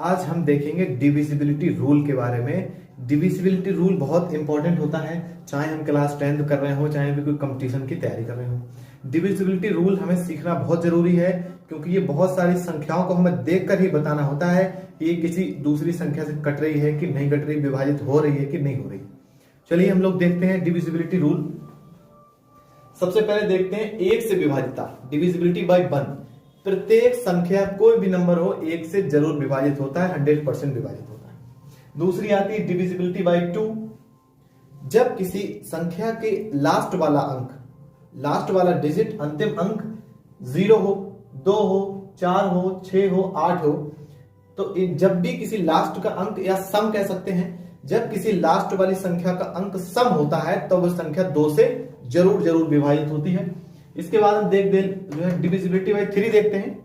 आज हम देखेंगे डिविजिबिलिटी रूल के बारे में। डिविजिबिलिटी रूल बहुत इंपॉर्टेंट होता है, चाहे हम क्लास 10 कर रहे हो, चाहे भी कोई कंपटीशन की तैयारी कर रहे हो। डिविजिबिलिटी रूल हमें सीखना बहुत जरूरी है, क्योंकि ये बहुत सारी संख्याओं को हमें देखकर ही बताना होता है कि ये किसी दूसरी संख्या से कट रही है कि नहीं कट रही, विभाजित हो रही है कि नहीं हो रही। चलिए हम लोग देखते हैं डिविजिबिलिटी रूल। सबसे पहले देखते हैं एक से विभाजिता, डिविजिबिलिटी बाय 1। प्रत्येक संख्या कोई भी नंबर हो एक से जरूर विभाजित होता है, 100% विभाजित होता है। दूसरी आती है डिविजिबिलिटी बाय 2। जब किसी संख्या के लास्ट वाला अंक, लास्ट वाला डिजिट, अंतिम अंक 0 हो, 2 हो, 4 हो, 6 हो, 8 हो, तो जब भी किसी लास्ट का अंक या सम कह सकते हैं, जब किसी लास्ट वाली संख्या का अंक सम होता है तो वह संख्या 2 से जरूर जरूर विभाजित होती है। इसके बाद हम जो है डिविजिबिलिटी बाय 3 देखते हैं।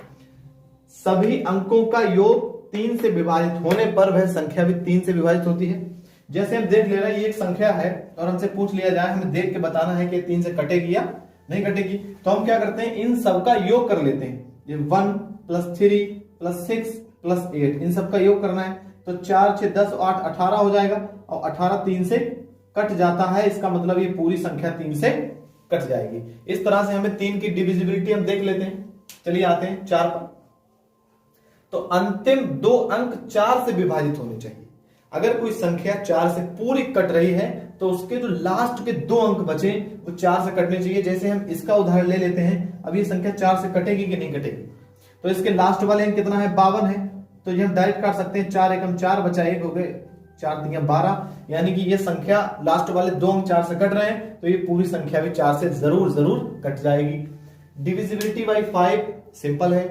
सभी अंकों का योग 3 से विभाजित होने पर वह संख्या भी 3 से विभाजित होती है। जैसे हम देख ले रहे हैं ये एक संख्या है और हमसे पूछ लिया जाए, हमें देख के बताना है कि 3 से कटेगी या नहीं कटेगी, तो हम क्या करते हैं, इन सबका योग कर लेते हैं। ये 1 + 3 + 6 + 8, इन सबका योग करना है तो 4 6 10 8 18 हो जाएगा, और 18 3 से कट जाता है, इसका मतलब ये पूरी संख्या 3 से कट जाएगी। इस तरह से हमें 3 की डिविजिबिलिटी हम देख लेते हैं। चलिए आते हैं 4 पर। तो अंतिम 2 अंक 4 से विभाजित होने चाहिए। अगर कोई संख्या 4 से पूरी कट रही है तो उसके जो लास्ट के 2 अंक बचे वो 4 से कटने चाहिए। जैसे हम इसका उदाहरण ले लेते हैं, अब ये संख्या 4 से कटेगी कि नहीं कटेगी, तो इसके लास्ट वाले अंक कितना है, 52 है, तो ये हम डायरेक्ट काट सकते हैं। 4 एकम 4 बचा 1 हो गए, 4 तिया 12, यानी कि ये संख्या लास्ट वाले 2 अंक 4 से कट रहे हैं तो ये पूरी संख्या भी 4 से जरूर जरूर कट जाएगी। डिविजिबिलिटी बाय 5 सिंपल है।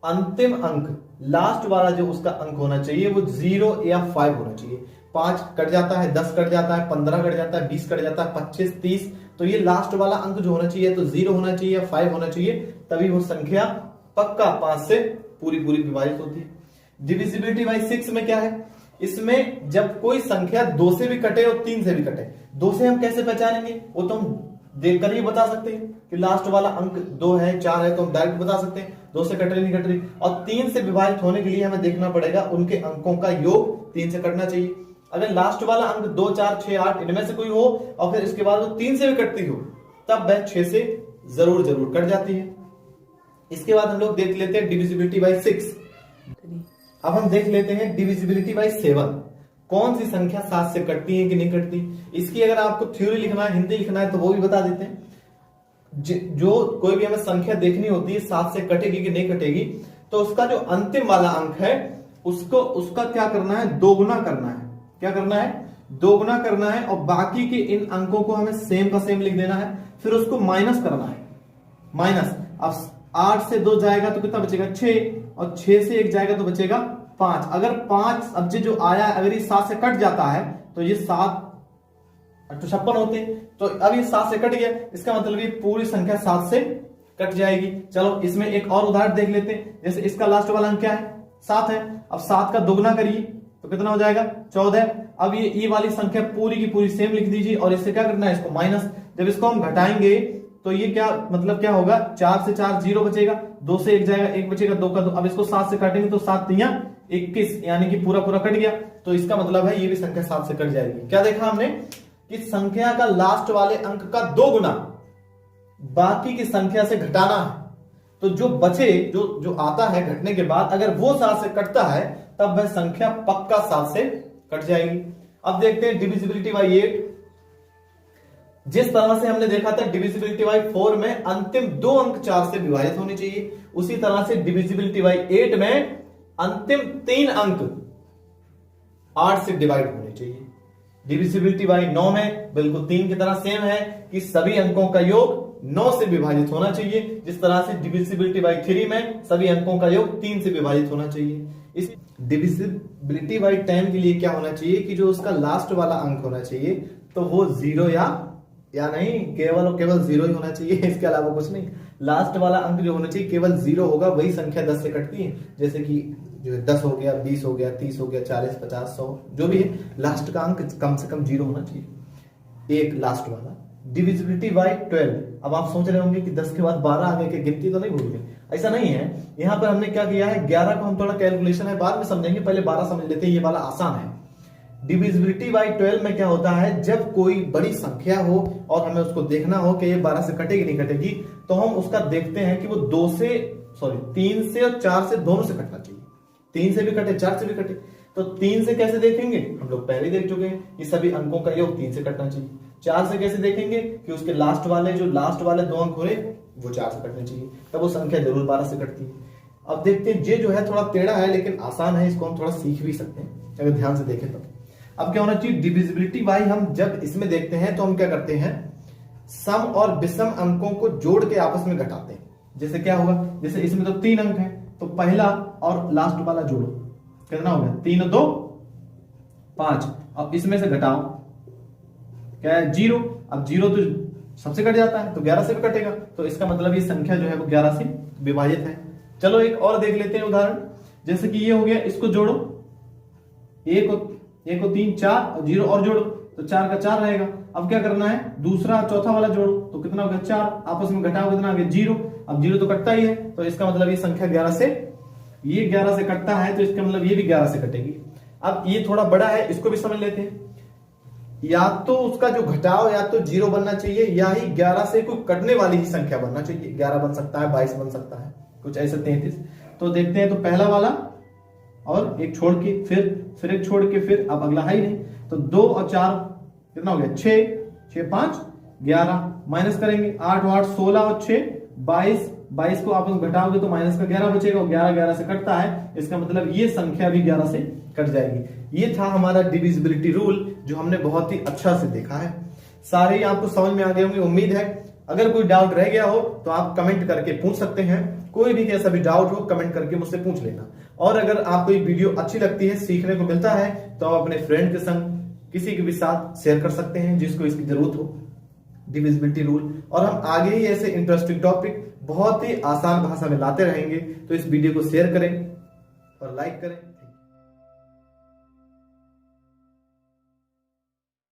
अंतिम अंक, लास्ट वाला जो उसका अंक होना चाहिए वो 0 या 5 होना चाहिए। 5 कट जाता है, 10 कट जाता है, 15 कट जाता है, 20 कट जाता है, 25 30, तो ये लास्ट वाला अंक जो होना चाहिए तो 0 होना चाहिए या 5 होना चाहिए, तभी वो संख्या पक्का 5 से पूरी पूरी विभाजित होती है। डिविजिबिलिटी बाय 6 में क्या है, इसमें जब कोई संख्या 2 से भी कटे और 3 से भी कटे, 2 से हम कैसे पहचानेंगे, वो तो हम देखकर ही बता सकते हैं कि लास्ट वाला अंक 2 है 4 है, तो हम डायरेक्ट बता सकते हैं 2 से कट रही नहीं कट रही। और 3 से विभाजित होने के लिए हमें देखना पड़ेगा उनके अंकों का योग 3 से कटना चाहिए। अगर लास्ट वाला अंक 2 4 6 8 इनमें से कोई हो और फिर इसके बाद वो 3 से भी कटती हो, तब वह 6 से जरूर जरूर कट जाती है। इसके बाद हम लोग देख लेते हैं डिविजिबिलिटी बाय 6। अब हम देख लेते हैं डिविजिबिलिटी बाय 7। कौन सी संख्या 7 से कटती है कि नहीं कटती। इसकी अगर आपको थ्योरी लिखना है, हिंदी लिखना है, तो वो भी बता देते हैं। जो कोई भी हमें संख्या देखनी होती है 7 से कटेगी कि नहीं कटेगी, तो उसका जो अंतिम वाला अंक है उसका क्या करना है, दोगुना करना है। क्या करना है, दोगुना करना है, और बाकी के इन अंकों को हमें सेम का सेम लिख देना है, फिर उसको माइनस करना है। माइनस, अब 8 से 2 जाएगा तो कितना बचेगा, 6, और 6 से 1 जाएगा तो बचेगा 5। अगर 5 अब जो आया, अगर ये 7 से कट जाता है तो ये 7 तो 56 होते हैं, तो अब ये 7 से कट गया, इसका मतलब ये पूरी संख्या 7 से कट जाएगी। चलो इसमें एक और उदाहरण देख लेते हैं। जैसे इसका लास्ट वाला अंक क्या है, 7 है, अब 7 का दोगुना करिए तो कितना हो जाएगा, 14। अब ये वाली संख्या पूरी की पूरी सेम लिख दीजिए, और इससे क्या करना है, इसको माइनस। जब इसको हम घटाएंगे तो ये क्या मतलब क्या होगा, 4 से 4 0 बचेगा, 2 से 1 जाएगा, 1 बचेगा, 2 का 2। अब इसको 7 से काटेंगे तो 7 तिया 21, यानी कि पूरा पूरा कट गया, तो इसका मतलब है ये भी संख्या 7 से कट जाएगी। क्या देखा हमने कि संख्या का लास्ट वाले अंक का 2 गुना बाकी की संख्या से घटाना है, तो जो बचे जो आता है घटने के बाद, अगर वो 7 से कटता है तब वह संख्या पक्का 7 से कट जाएगी। अब देखते हैं डिविजिबिलिटी बाय 8। जिस तरह से हमने देखा था डिविजिबिलिटी बाय 4 में अंतिम 2 अंक 4 से विभाजित होने चाहिए, उसी तरह से डिविजिबिलिटी बाय 8 में अंतिम 3 अंक 8 से डिवाइड होने चाहिए। डिविजिबिलिटी बाय 9 में बिल्कुल 3 की तरह सेम है कि सभी अंकों का योग 9 से विभाजित होना चाहिए, जिस तरह से डिविजिबिलिटी बाय 3 में सभी अंकों का योग 3 से विभाजित होना चाहिए। इस डिविजिबिलिटी बाय 10 के लिए क्या होना चाहिए कि जो उसका लास्ट वाला अंक होना चाहिए तो वो 0 या नहीं, केवल और केवल 0 ही होना चाहिए, इसके अलावा कुछ नहीं। लास्ट वाला अंक जो होना चाहिए केवल 0 होगा, वही संख्या 10 से कटती है। जैसे कि जो 10 हो गया, 20 हो गया, 30 हो गया, 40 50 100 जो भी है, लास्ट का अंक कम से कम 0 होना चाहिए, एक लास्ट वाला। डिविजिबिलिटी बाय 12 अब आप सोच रहे होंगे कि 10 के बाद 12 आ गए कि गिनती तो नहीं भूल गए, ऐसा नहीं है। यहाँ पर हमने क्या किया है, 11 को हम थोड़ा कैलकुलेशन है बाद में समझेंगे, पहले 12 समझ लेते हैं, ये वाला आसान है। डिविजिबिलिटी बाई 12 में क्या होता है, जब कोई बड़ी संख्या हो और हमें उसको देखना हो कि ये 12 से कटेगी नहीं कटेगी, तो हम उसका देखते हैं कि वो 3 से और 4 से दोनों से कटना चाहिए। 3 से भी कटे 4 से भी कटे, तो 3 से कैसे देखेंगे, हम लोग पहले देख चुके हैं, ये सभी अंकों का योग 3 से कटना चाहिए। 4 से कैसे देखेंगे कि उसके लास्ट वाले 2 अंक हो रहे वो 4 से कटने चाहिए, तब वो संख्या जरूर 12 से कटती है। अब देखते हैं, ये जो है थोड़ा टेढ़ा है लेकिन आसान है, इसको हम थोड़ा सीख भी सकते हैं अगर ध्यान से देखें तो। अब क्या होना चाहिए, डिविजिबिलिटी बाई हम जब इसमें देखते हैं तो हम क्या करते हैं, सम और विषम अंकों को जोड़ के आपस में घटाते हैं। जैसे क्या होगा, जैसे इसमें तो 3 अंक है, तो पहला और लास्ट वाला जोड़ो, कितना हो गया 3 और 2 5, अब इसमें से घटाओ क्या है 0, अब 0 तो सबसे कट जाता है तो 11 से भी कटेगा, तो इसका मतलब ये संख्या जो है वो 11 से विभाजित है। चलो एक और देख लेते हैं उदाहरण, जैसे कि ये हो गया, इसको जोड़ो, 1 को 3 4 और 0 और जोड़ो तो 4 का 4 रहेगा। अब क्या करना है, दूसरा चौथा वाला जोड़ो तो कितना हो गया 4, आपस में घटाओ कितना आ गया 0, अब 0 तो कटता ही है, तो इसका मतलब ये संख्या 11 से, ये 11 से कटता है तो इसका मतलब ये भी 11 से कटेगी। अब ये थोड़ा बड़ा है, इसको भी समझ लेते हैं, या तो उसका जो घटाव या तो 0 बनना चाहिए या ही 11 से कोई कटने वाली ही संख्या बनना चाहिए। 11 बन सकता है, 22 बन सकता है, कुछ ऐसे 33। तो देखते हैं, तो पहला वाला और एक छोड़ के फिर एक छोड़ के फिर, अब अगला है ही नहीं, तो 2 और 4 कितना हो गया 6 5 11, माइनस करेंगे 8 8 16 और 6 22 को आपस में घटाओगे तो माइनस का 11 बचेगा, 11 से कटता है, इसका मतलब ये संख्या भी 11 से कट जाएगी। ये था हमारा डिविजिबिलिटी रूल जो हमने बहुत ही अच्छा से देखा है। सारे ही आपको समझ में आ गए होंगे उम्मीद है। अगर कोई डाउट रह गया हो तो आप कमेंट करके पूछ सकते हैं, कोई भी कैसा भी डाउट हो कमेंट करके मुझसे पूछ लेना। और अगर आपको ये वीडियो अच्छी लगती है, सीखने को मिलता है, तो आप अपने फ्रेंड के संग किसी के भी साथ शेयर कर सकते हैं जिसको इसकी जरूरत हो, डिविजिबिलिटी रूल। और हम आगे ही ऐसे इंटरेस्टिंग टॉपिक बहुत ही आसान भाषा में लाते रहेंगे, तो इस वीडियो को शेयर करें और लाइक करें।